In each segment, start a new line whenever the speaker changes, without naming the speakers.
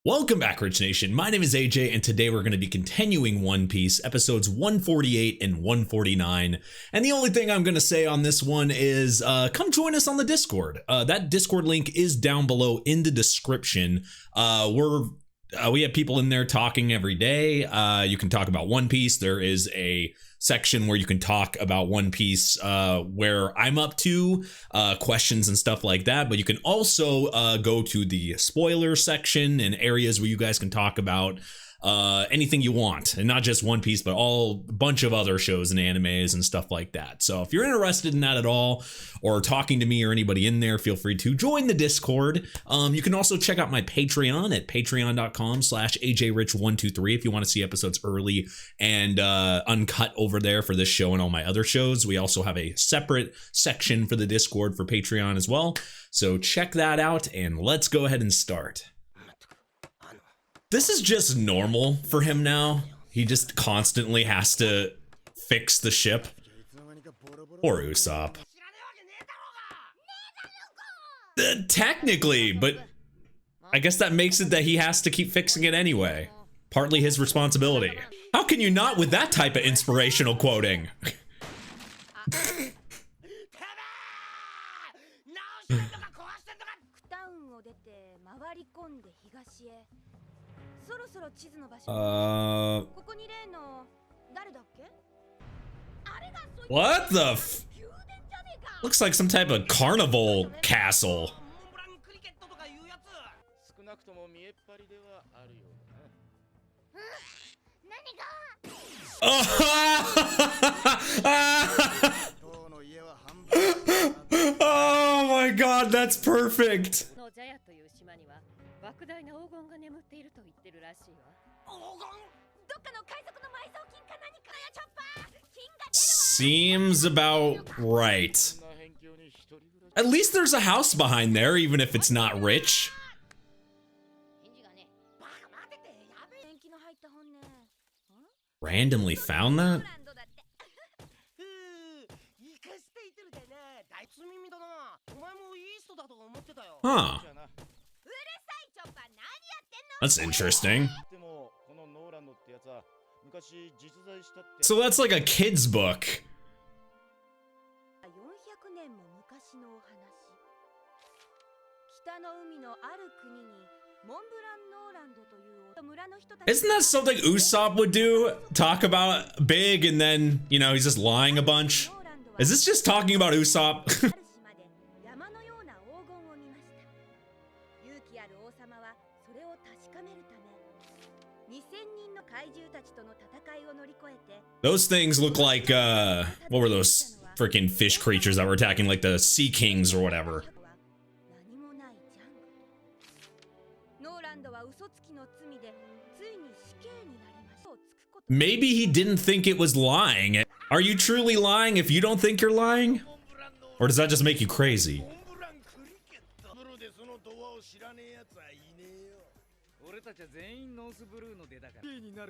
Welcome back, Rich Nation. My name is AJ, and today we're going to be continuing One Piece, episodes 148 and 149. And the only thing I'm going to say on this one is come join us on the Discord. That Discord link is down below in the description. We have people in there talking every day. You can talk about One Piece. There is a section where you can talk about One Piece where I'm up to, questions and stuff like that. But you can also go to the spoiler section and areas where you guys can talk about anything you want, and not just One Piece, but a bunch of other shows and animes and stuff like that. So if you're interested in that at all, or talking to me or anybody in there, feel free to join the Discord. You can also check out my Patreon at patreon.com/ajrich123 if you want to see episodes early and uncut over there for this show and all my other shows. We also have a separate section for the Discord for Patreon as well. So check that out, and let's go ahead and start. This is just normal for him now. He just constantly has to fix the ship. Or Usopp. Technically, but I guess that makes it that he has to keep fixing it anyway. Partly his responsibility. How can you not with that type of inspirational quoting? What the f- Looks like some type of carnival castle. Oh my god, that's perfect. Seems about right. At least there's a house behind there, even if it's not rich. Randomly found that? Huh. That's interesting. So that's like a kid's book. Isn't that something Usopp would do? Talk about big and then, you know, he's just lying a bunch? Is this just talking about Usopp? Those things look like, what were those freaking fish creatures that were attacking, like the Sea Kings or whatever? Maybe he didn't think it was lying. Are you truly lying if you don't think you're lying? Or does that just make you crazy?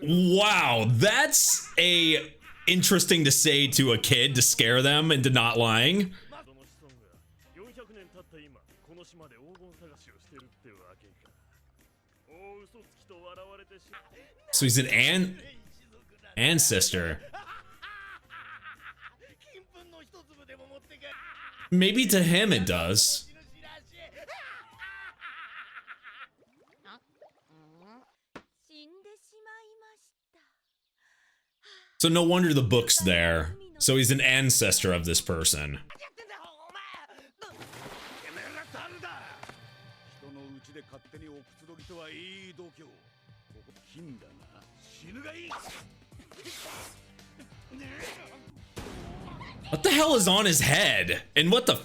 Wow, that's interesting to say to a kid to scare them into not lying. So he's an ancestor. Maybe to him it does. So no wonder the book's there. So he's an ancestor of this person. What the hell is on his head? And what the...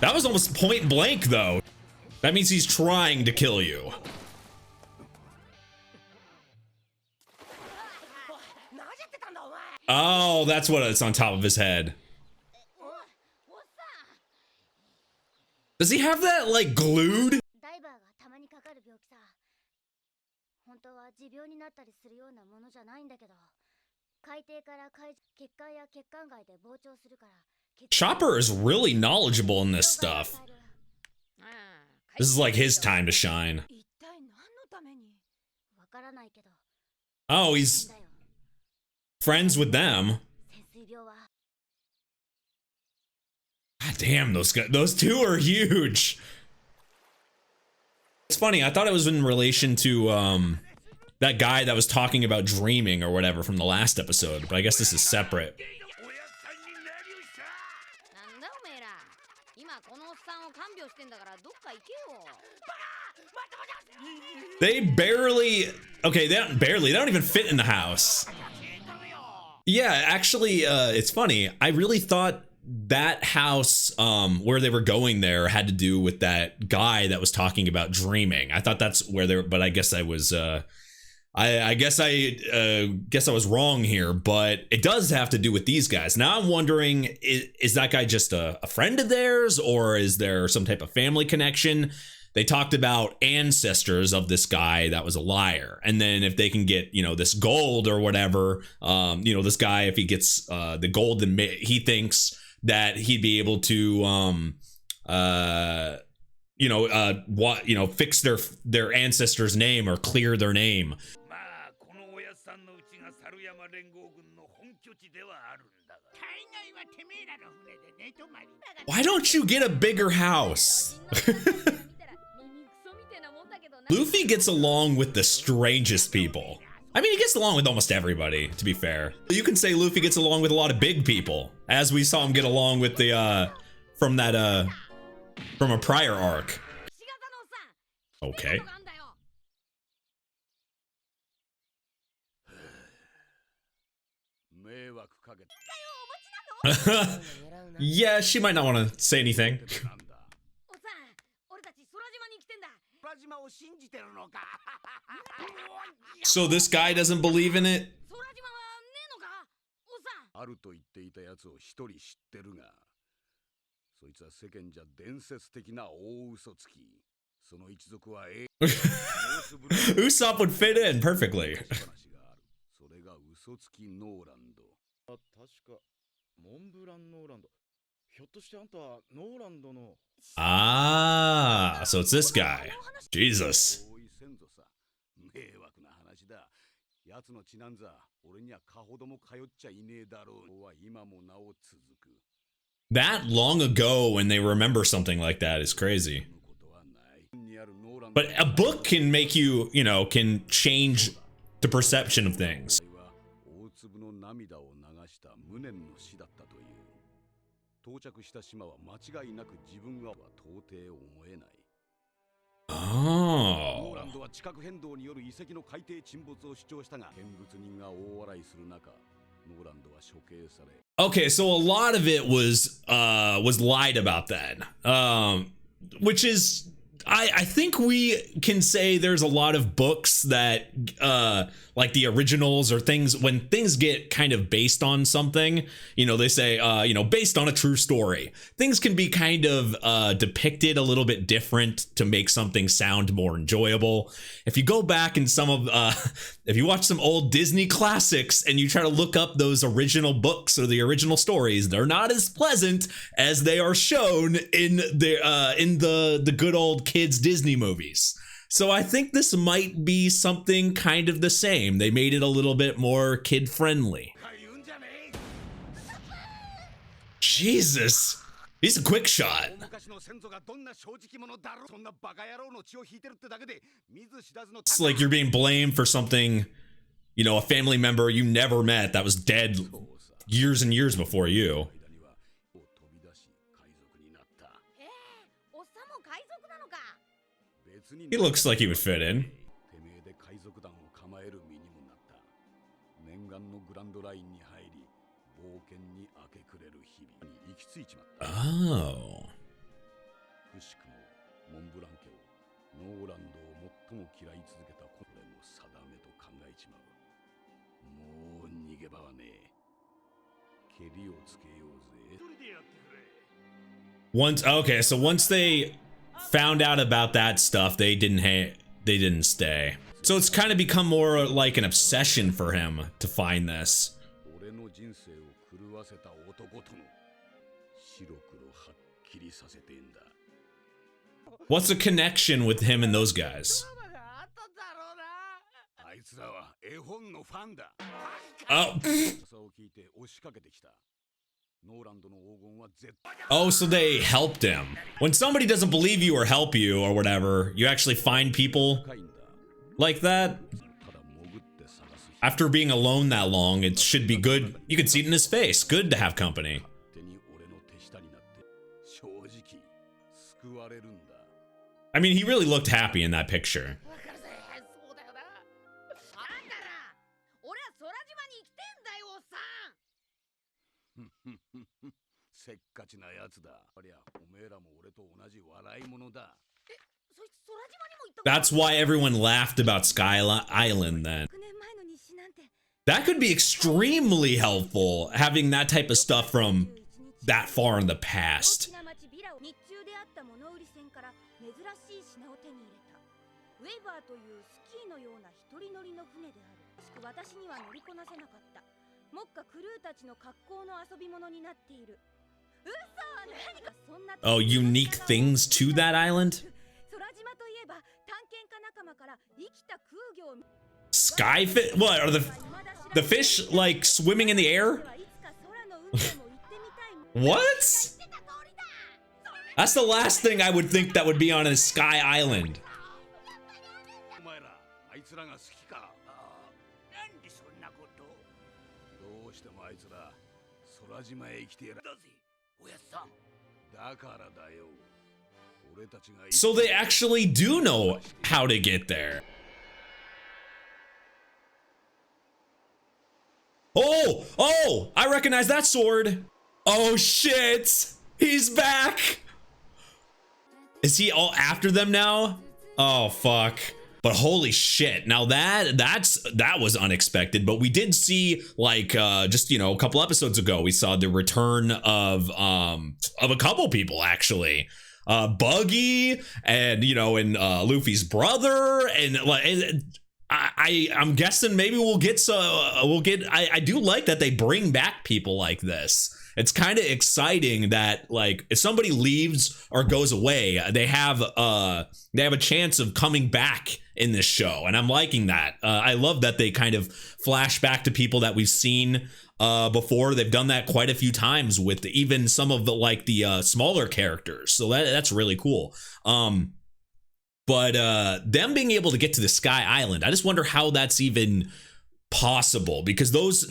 That was almost point blank, though. That means he's trying to kill you. Oh, that's what it's on top of his head. Does he have that, like, glued? Chopper is really knowledgeable in this stuff. This is like his time to shine. Oh, he's friends with them. God damn, those guys, those two are huge. It's funny, I thought it was in relation to that guy that was talking about dreaming or whatever from the last episode, but I guess this is separate. They barely, okay, they don't even fit in the house. Yeah, actually, it's funny. I really thought that house where they were going there had to do with that guy that was talking about dreaming. I thought that's where they were, but I guess I was I guess I was wrong here, but it does have to do with these guys. Now I'm wondering, is that guy just a friend of theirs, or is there some type of family connection? They talked about ancestors of this guy that was a liar, and then if they can get, you know, this gold or whatever, you know, this guy, if he gets the gold, then he thinks that he'd be able to fix their ancestor's name or clear their name. Why don't you get a bigger house? Luffy gets along with the strangest people. I mean, he gets along with almost everybody, to be fair. You can say Luffy gets along with a lot of big people, as we saw him get along with the, from a prior arc. Okay. Yeah, she might not want to say anything. So this guy doesn't believe in it? Usopp would fit in perfectly. Ah, so it's this guy. Jesus. That long ago when they remember something like that is crazy. But a book can make you, you know, can change the perception of things. Oh. Okay, so a lot of it was lied about then. Which is, I think we can say there's a lot of books that like the originals or things, when things get kind of based on something, you know, they say you know, based on a true story, things can be kind of depicted a little bit different to make something sound more enjoyable. If you go back in some of if you watch some old Disney classics and you try to look up those original books or the original stories, they're not as pleasant as they are shown in the good old kids Disney movies. So I think this might be something kind of the same. They made it a little bit more kid friendly. Jesus, he's a quick shot. It's like you're being blamed for something, you know, a family member you never met that was dead years and years before you. He looks like he would fit in. Oh. Okay, so once they found out about that stuff, they didn't stay. So it's kind of become more like an obsession for him to find this. What's the connection with him and those guys? Oh. Oh, so they helped him. When somebody doesn't believe you or help you or whatever, you actually find people like that. After being alone that long, it should be good. You can see it in his face. Good to have company. I mean, he really looked happy in that picture. That's why everyone laughed about Sky Island then. That could be extremely helpful, having that type of stuff from that far in the past. Oh, unique things to that island? Skyfish? What are the fish like swimming in the air? What? That's the last thing I would think that would be on a Sky Island. So they actually do know how to get there. Oh, I recognize that sword. Oh shit, he's back. Is he all after them now? Oh fuck. But holy shit, now that was unexpected. But we did see, like, just, you know, a couple episodes ago, we saw the return of a couple people actually. Buggy and, you know, and Luffy's brother, and like I'm guessing maybe we'll get I do like that they bring back people like this. It's kind of exciting that, like, if somebody leaves or goes away, they have a chance of coming back in this show, and I'm liking that. I love that they kind of flash back to people that we've seen before. They've done that quite a few times with even some of the smaller characters, so that's really cool. But them being able to get to the Sky Island, I just wonder how that's even possible, because those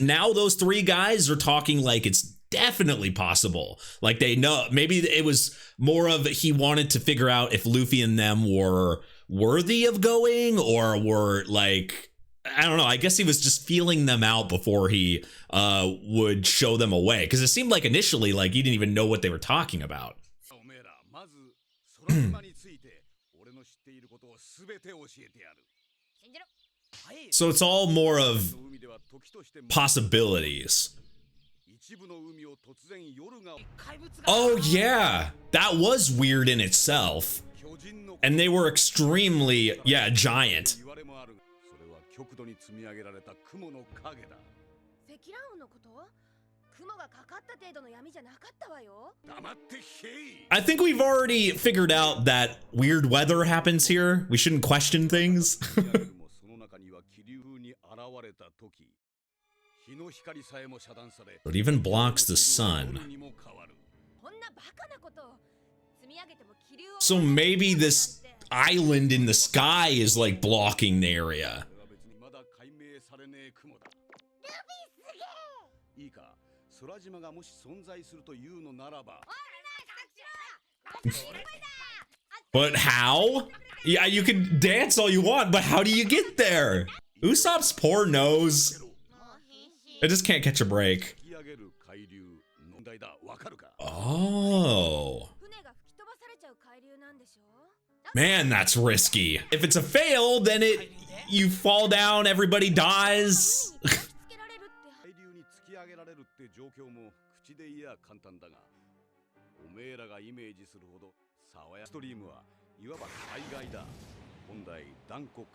three guys are talking like it's definitely possible. Like, they know, maybe it was more of he wanted to figure out if Luffy and them were worthy of going, or were like, I don't know, I guess he was just feeling them out before he would show them away, because it seemed like initially like he didn't even know what they were talking about. So it's all more of possibilities. Oh yeah, that was weird in itself. And they were extremely, yeah, giant. I think we've already figured out that weird weather happens here. We shouldn't question things. It even blocks the sun. So maybe this island in the sky is like blocking the area. But how? Yeah, you can dance all you want, but how do you get there? Usopp's poor nose. I just can't catch a break. Oh. Man, that's risky. If it's a fail, then you fall down, everybody dies.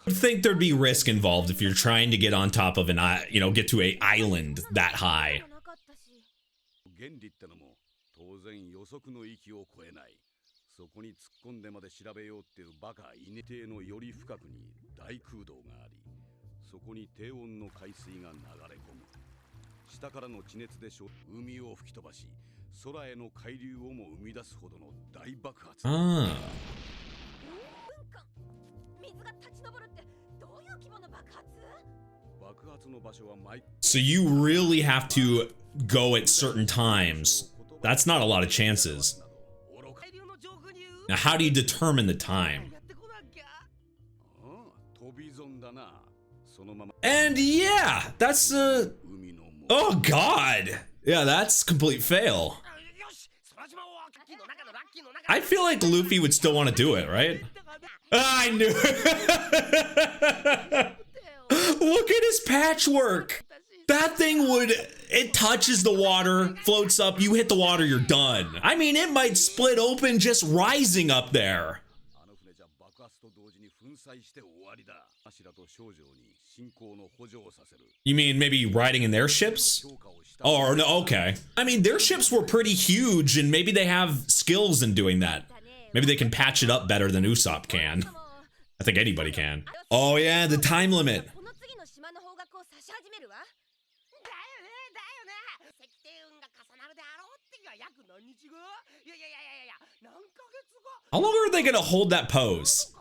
I think there'd be risk involved if you're trying to get on top of get to an island that high. Ah. So you really have to go at certain times. That's not a lot of chances. Now, how do you determine the time? And yeah, that's oh god. Yeah, that's complete fail. I feel like Luffy would still want to do it, right? I knew it. Look at his patchwork. That thing would, it touches the water, floats up, you hit the water, you're done. I mean, it might split open just rising up there. You mean maybe riding in their ships? Oh, no, okay. I mean, their ships were pretty huge, and maybe they have skills in doing that. Maybe they can patch it up better than Usopp can. I think anybody can. Oh yeah, the time limit. How long are they gonna hold that pose?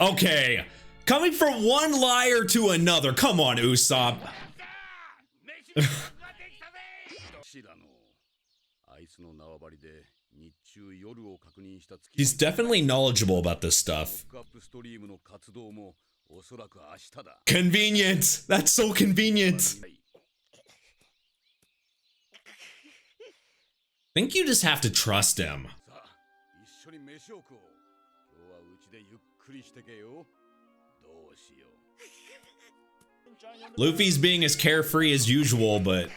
Okay, coming from one liar to another. Come on, Usopp. He's definitely knowledgeable about this stuff. Convenient. That's so convenient. I think you just have to trust him. Luffy's being as carefree as usual, but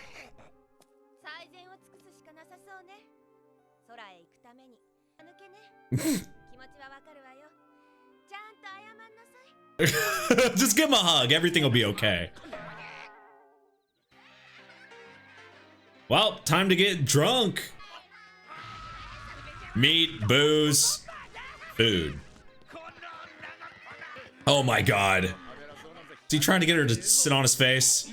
just give him a hug. Everything will be okay. Well, time to get drunk. Meat, booze, food. Oh my god. Is he trying to get her to sit on his face?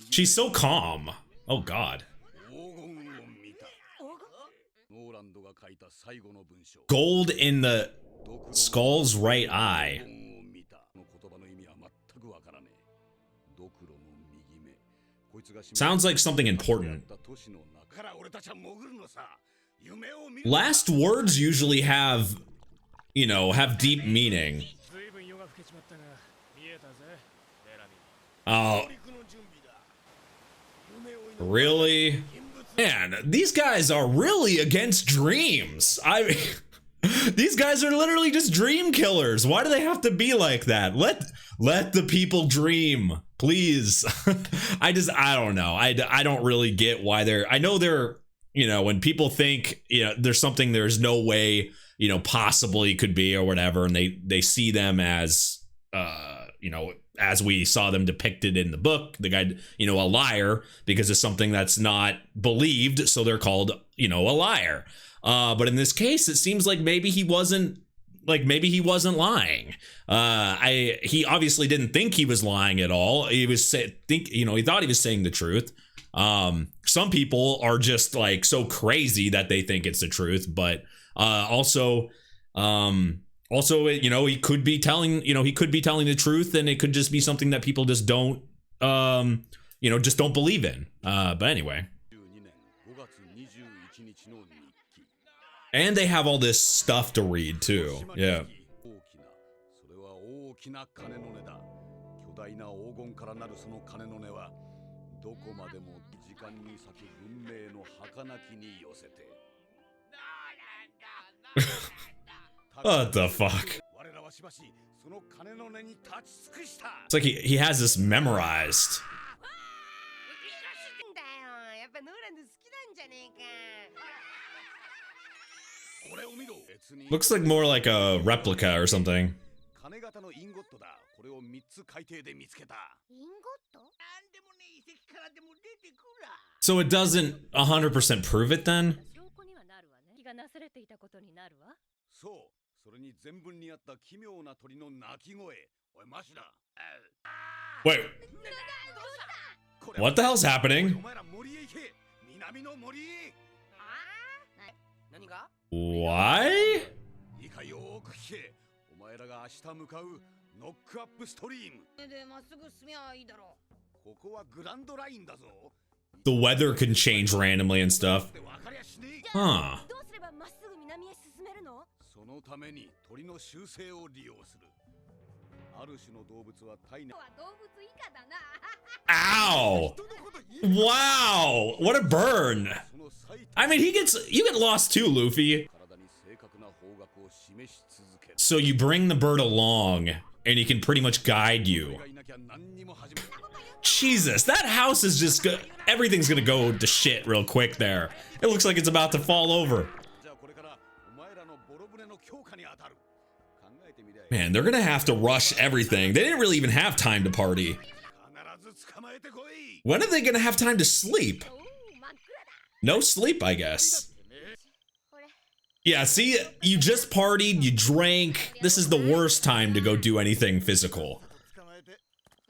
She's so calm. Oh god. Gold in the skull's right eye. Sounds like something important. Last words usually have, you know, have deep meaning. Oh. Really? Man, these guys are really against dreams. I mean, these guys are literally just dream killers. Why do they have to be like that? Let the people dream, please. I don't know. I don't really get why I know they're, you know, when people think, you know, there's something there's no way, you know, possibly could be or whatever, and they see them as, you know, as we saw them depicted in the book, the guy, you know, a liar because it's something that's not believed, so they're called, you know, a liar. But in this case, it seems like maybe he wasn't lying. He obviously didn't think he was lying at all. He thought he was saying the truth. Some people are just like so crazy that they think it's the truth, but also, you know, he could be telling the truth, and it could just be something that people just don't, you know, just don't believe in. But anyway. And they have all this stuff to read too. Yeah. What the fuck? It's like he has this memorized. Looks like more like a replica or something. So it doesn't 100% prove it then? Wait. What the hell's happening? Why? The weather can change randomly and stuff. Huh. Ow! Wow! What a burn! I mean, you get lost too, Luffy. So you bring the bird along, and he can pretty much guide you. Jesus, that house is just good. Everything's gonna go to shit real quick there. It looks like it's about to fall over. Man, they're gonna have to rush everything. They didn't really even have time to party. When are they gonna have time to sleep? No sleep, I guess. Yeah, see, you just partied, you drank. This is the worst time to go do anything physical.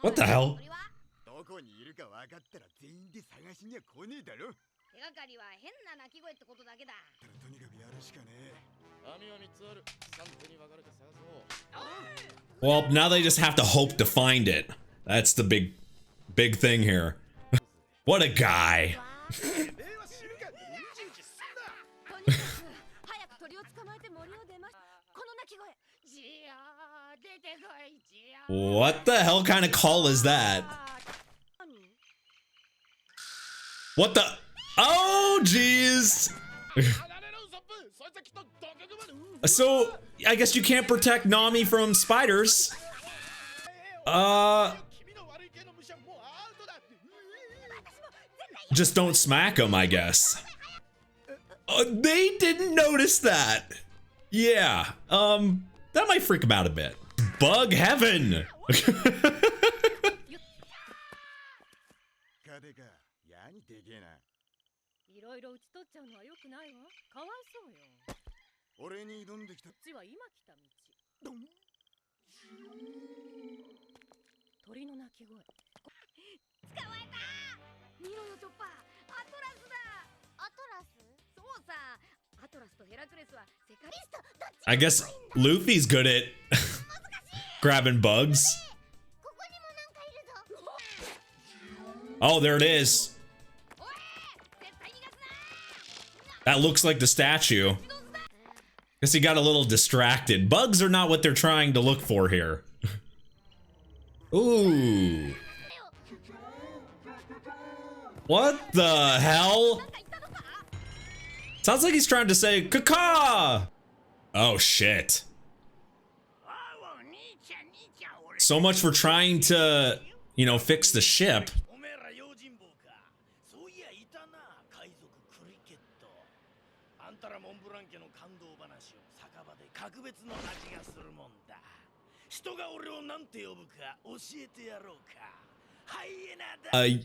What the hell? Well, now they just have to hope to find it. That's the big thing here. What a guy. What the hell kind of call is that? What the? Oh, jeez. So, I guess you can't protect Nami from spiders. Just don't smack them, I guess. They didn't notice that. Yeah, that might freak them out a bit. Bug heaven. I guess Luffy's good at grabbing bugs. Oh, there it is. That looks like the statue. Guess he got a little distracted. Bugs are not what they're trying to look for here. Ooh. What the hell? Sounds like he's trying to say caca. Oh shit. So much for trying to, you know, fix the ship.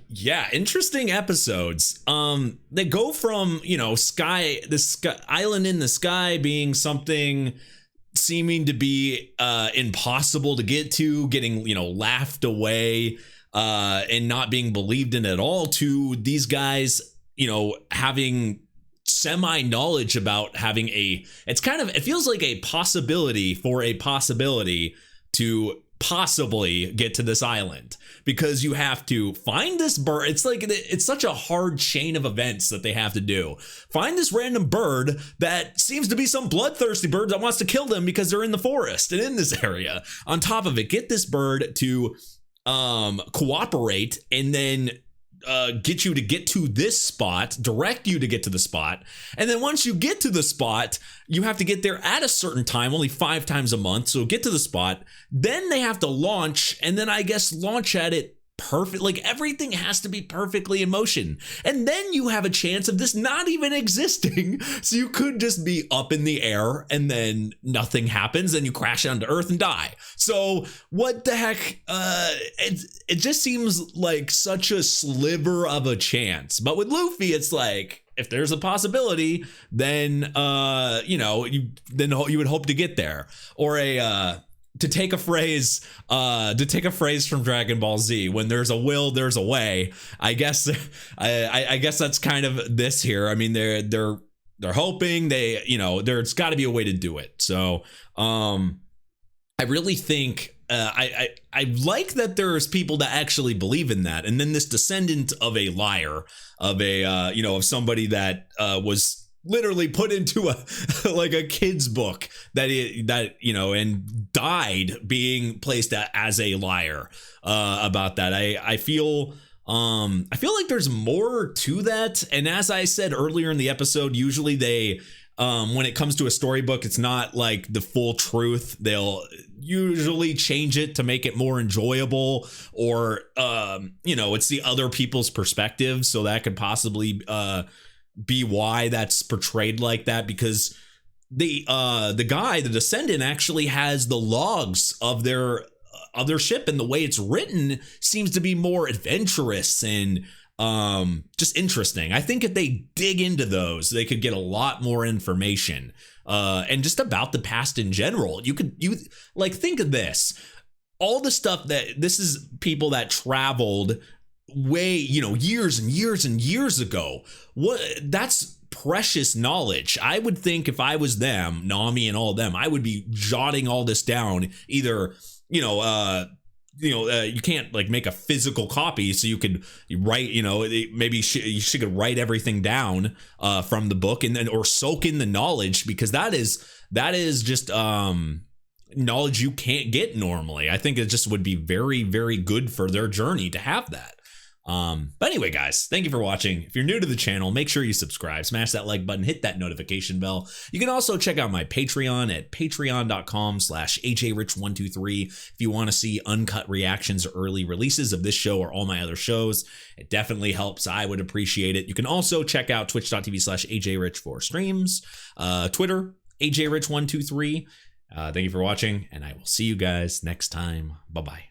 Yeah, interesting episodes. They go from, you know, this island in the sky being something seeming to be impossible to get to, getting, you know, laughed away and not being believed in at all, to these guys, you know, having semi knowledge about having it feels like a possibility for a possibility to possibly get to this island, because you have to find this bird. It's such a hard chain of events that they have to do. Find this random bird that seems to be some bloodthirsty bird that wants to kill them because they're in the forest and in this area. On top of it, get this bird to cooperate, and then get you to get to this spot, direct you to get to the spot. And then once you get to the spot, you have to get there at a certain time, only 5 times a month. So get to the spot, then they have to launch, and then I guess launch at it perfect, like everything has to be perfectly in motion, and then you have a chance of this not even existing. So you could just be up in the air and then nothing happens and you crash down to earth and die. So what the heck? It just seems like such a sliver of a chance. But with Luffy, it's like, if there's a possibility, then you would hope to get there. Or to take a phrase from Dragon Ball Z, when there's a will, there's a way. I guess I guess that's kind of this here. I mean, they're hoping, there's got to be a way to do it. So I really think I like that there's people that actually believe in that. And then this descendant of a liar, of of somebody that was literally put into a kid's book and died being placed as a liar about that. I feel like there's more to that. And as I said earlier in the episode, usually they when it comes to a storybook, it's not like the full truth. They'll usually change it to make it more enjoyable, or it's the other people's perspective, so that could possibly be why that's portrayed like that, because the descendant actually has the logs of their ship, and the way it's written seems to be more adventurous and just interesting. I think if they dig into those, they could get a lot more information and just about the past in general. You think of this, all the stuff that this is people that traveled way, years and years and years ago. That's precious knowledge. I would think if I was them, Nami and all of them, I would be jotting all this down. Either you can't like make a physical copy, so you could write, maybe you should write everything down from the book, and then or soak in the knowledge, because that is just knowledge you can't get normally. I think it just would be very, very good for their journey to have that. But anyway, guys, thank you for watching. If you're new to the channel, make sure you subscribe, smash that like button, hit that notification bell. You can also check out my Patreon at patreon.com/ajrich123 if you want to see uncut reactions or early releases of this show or all my other shows. It definitely helps. I would appreciate it. You can also check out twitch.tv/ajrich for streams, Twitter, ajrich123. Thank you for watching, and I will see you guys next time. Bye-bye.